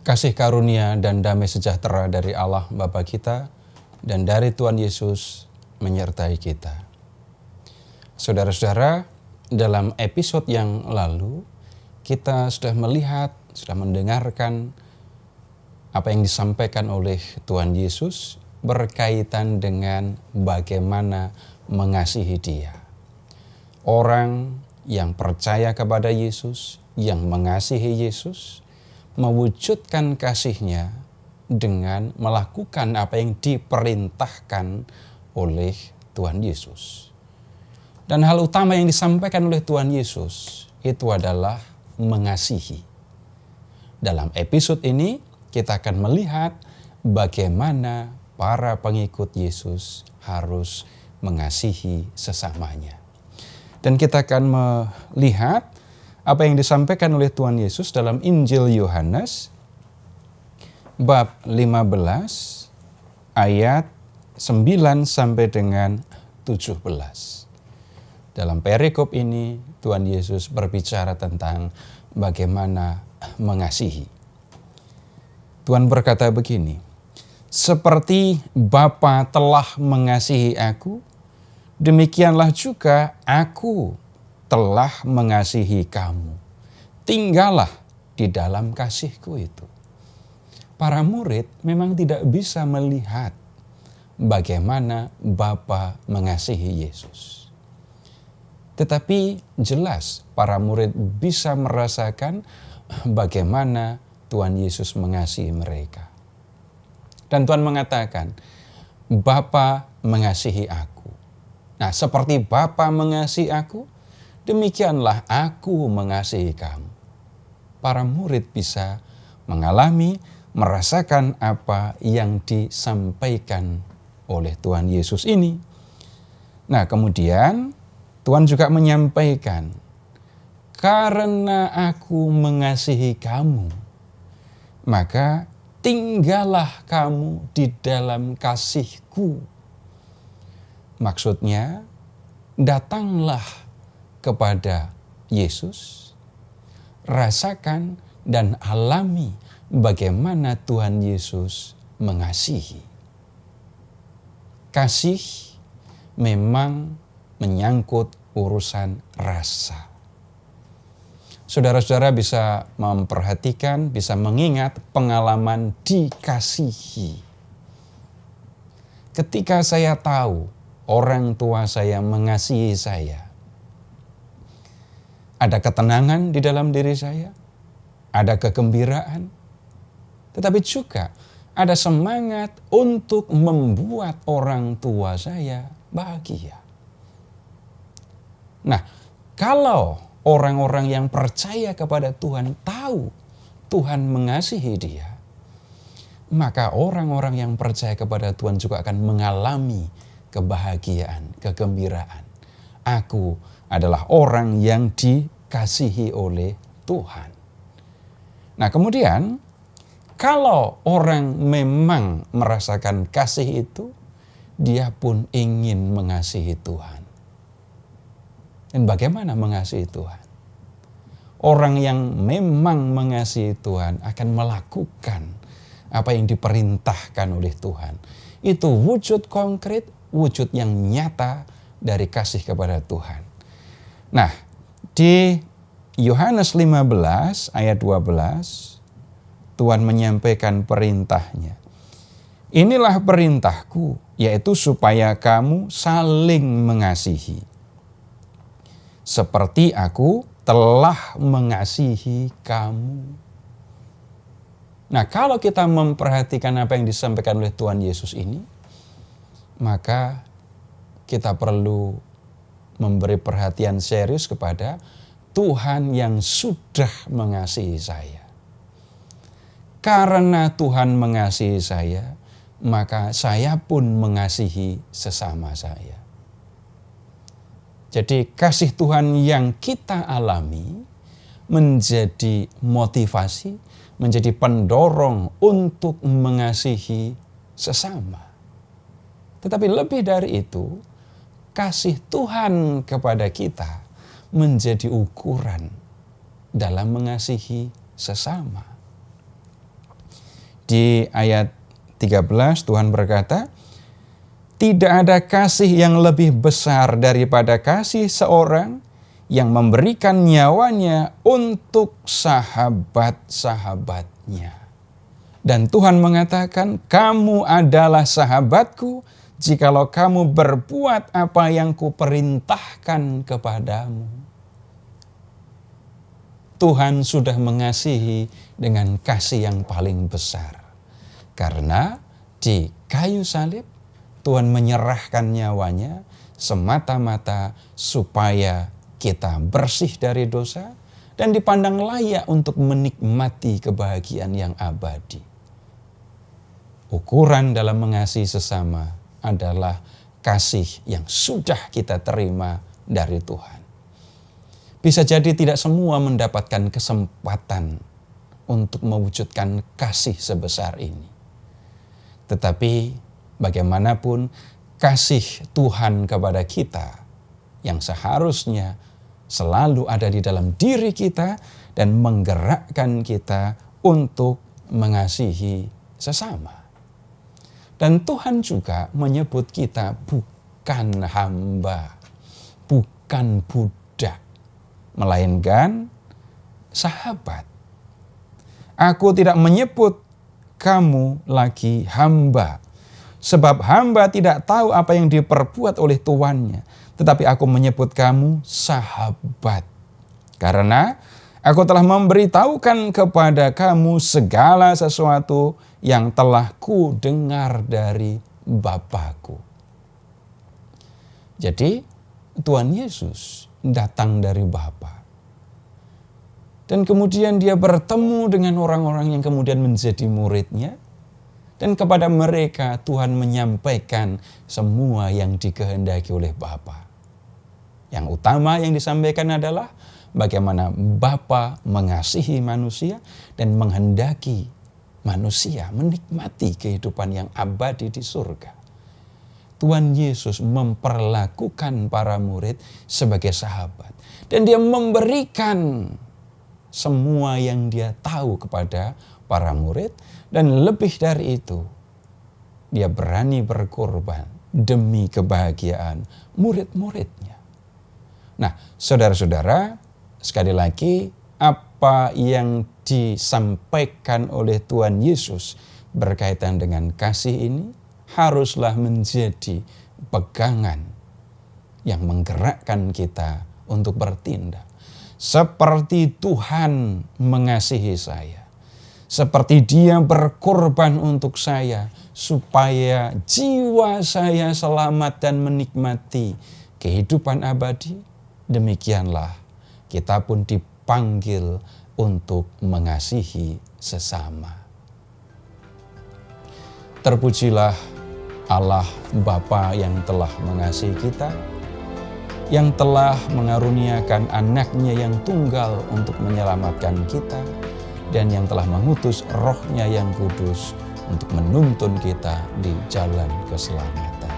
Kasih karunia dan damai sejahtera dari Allah Bapa kita dan dari Tuhan Yesus menyertai kita. Saudara-saudara, dalam episode yang lalu kita sudah melihat, sudah mendengarkan apa yang disampaikan oleh Tuhan Yesus berkaitan dengan bagaimana mengasihi Dia. Orang yang percaya kepada Yesus, yang mengasihi Yesus, mewujudkan kasihnya dengan melakukan apa yang diperintahkan oleh Tuhan Yesus. Dan hal utama yang disampaikan oleh Tuhan Yesus itu adalah mengasihi. Dalam episode ini kita akan melihat bagaimana para pengikut Yesus harus mengasihi sesamanya. Dan kita akan melihat apa yang disampaikan oleh Tuhan Yesus dalam Injil Yohanes bab 15 ayat 9 sampai dengan 17. Dalam perikop ini Tuhan Yesus berbicara tentang bagaimana mengasihi. Tuhan berkata begini, "Seperti Bapa telah mengasihi aku, demikianlah juga aku telah mengasihi kamu. Tinggallah di dalam kasihku itu." Para murid memang tidak bisa melihat bagaimana Bapa mengasihi Yesus. Tetapi jelas para murid bisa merasakan bagaimana Tuhan Yesus mengasihi mereka. Dan Tuhan mengatakan, "Bapa mengasihi aku." Nah, seperti Bapa mengasihi aku, demikianlah aku mengasihi kamu. Para murid bisa mengalami, merasakan apa yang disampaikan oleh Tuhan Yesus ini. Nah, kemudian Tuhan juga menyampaikan, "Karena aku mengasihi kamu, maka tinggallah kamu di dalam kasihku." Maksudnya, datanglah kepada Yesus, rasakan dan alami bagaimana Tuhan Yesus mengasihi. Kasih memang menyangkut urusan rasa. Saudara-saudara bisa memperhatikan, bisa mengingat pengalaman dikasihi. Ketika saya tahu orang tua saya mengasihi saya, ada ketenangan di dalam diri saya, ada kegembiraan, tetapi juga ada semangat untuk membuat orang tua saya bahagia. Nah, kalau orang-orang yang percaya kepada Tuhan tahu Tuhan mengasihi dia, maka orang-orang yang percaya kepada Tuhan juga akan mengalami kebahagiaan, kegembiraan. Aku adalah orang yang dikasihi oleh Tuhan. Nah, kemudian kalau orang memang merasakan kasih itu, dia pun ingin mengasihi Tuhan. Dan bagaimana mengasihi Tuhan? Orang yang memang mengasihi Tuhan akan melakukan apa yang diperintahkan oleh Tuhan. Itu wujud konkret, wujud yang nyata dari kasih kepada Tuhan. Nah, di Yohanes 15 ayat 12, Tuhan menyampaikan perintahnya. "Inilah perintahku, yaitu supaya kamu saling mengasihi. Seperti aku telah mengasihi kamu." Nah, kalau kita memperhatikan apa yang disampaikan oleh Tuhan Yesus ini, maka kita perlu memberi perhatian serius kepada Tuhan yang sudah mengasihi saya. Karena Tuhan mengasihi saya, maka saya pun mengasihi sesama saya. Jadi kasih Tuhan yang kita alami menjadi motivasi, menjadi pendorong untuk mengasihi sesama. Tetapi lebih dari itu, kasih Tuhan kepada kita menjadi ukuran dalam mengasihi sesama. Di ayat 13 Tuhan berkata, "Tidak ada kasih yang lebih besar daripada kasih seorang yang memberikan nyawanya untuk sahabat-sahabatnya." Dan Tuhan mengatakan, "Kamu adalah sahabatku jikalau kamu berbuat apa yang kuperintahkan kepadamu." Tuhan sudah mengasihi dengan kasih yang paling besar. Karena di kayu salib, Tuhan menyerahkan nyawanya semata-mata supaya kita bersih dari dosa dan dipandang layak untuk menikmati kebahagiaan yang abadi. Ukuran dalam mengasihi sesama adalah kasih yang sudah kita terima dari Tuhan. Bisa jadi tidak semua mendapatkan kesempatan untuk mewujudkan kasih sebesar ini. Tetapi bagaimanapun kasih Tuhan kepada kita yang seharusnya selalu ada di dalam diri kita dan menggerakkan kita untuk mengasihi sesama. Dan Tuhan juga menyebut kita bukan hamba, bukan budak, melainkan sahabat. Aku tidak menyebut kamu lagi hamba, sebab hamba tidak tahu apa yang diperbuat oleh tuannya. Tetapi aku menyebut kamu sahabat, karena aku telah memberitahukan kepada kamu segala sesuatu yang telah ku dengar dari Bapa-Ku. Jadi Tuhan Yesus datang dari Bapa. Dan kemudian dia bertemu dengan orang-orang yang kemudian menjadi muridnya. Dan kepada mereka Tuhan menyampaikan semua yang dikehendaki oleh Bapa. Yang utama yang disampaikan adalah bagaimana Bapa mengasihi manusia dan menghendaki manusia menikmati kehidupan yang abadi di surga. Tuhan Yesus memperlakukan para murid sebagai sahabat. Dan dia memberikan semua yang dia tahu kepada para murid, dan lebih dari itu, dia berani berkorban demi kebahagiaan murid-muridnya. Nah, saudara-saudara, sekali lagi apa yang disampaikan oleh Tuhan Yesus berkaitan dengan kasih ini haruslah menjadi pegangan yang menggerakkan kita untuk bertindak. Seperti Tuhan mengasihi saya, seperti Dia berkorban untuk saya, supaya jiwa saya selamat dan menikmati kehidupan abadi, demikianlah kita pun dipanggil untuk mengasihi sesama. Terpujilah Allah Bapa yang telah mengasihi kita, yang telah mengaruniakan anaknya yang tunggal untuk menyelamatkan kita, dan yang telah mengutus Roh-Nya yang kudus untuk menuntun kita di jalan keselamatan.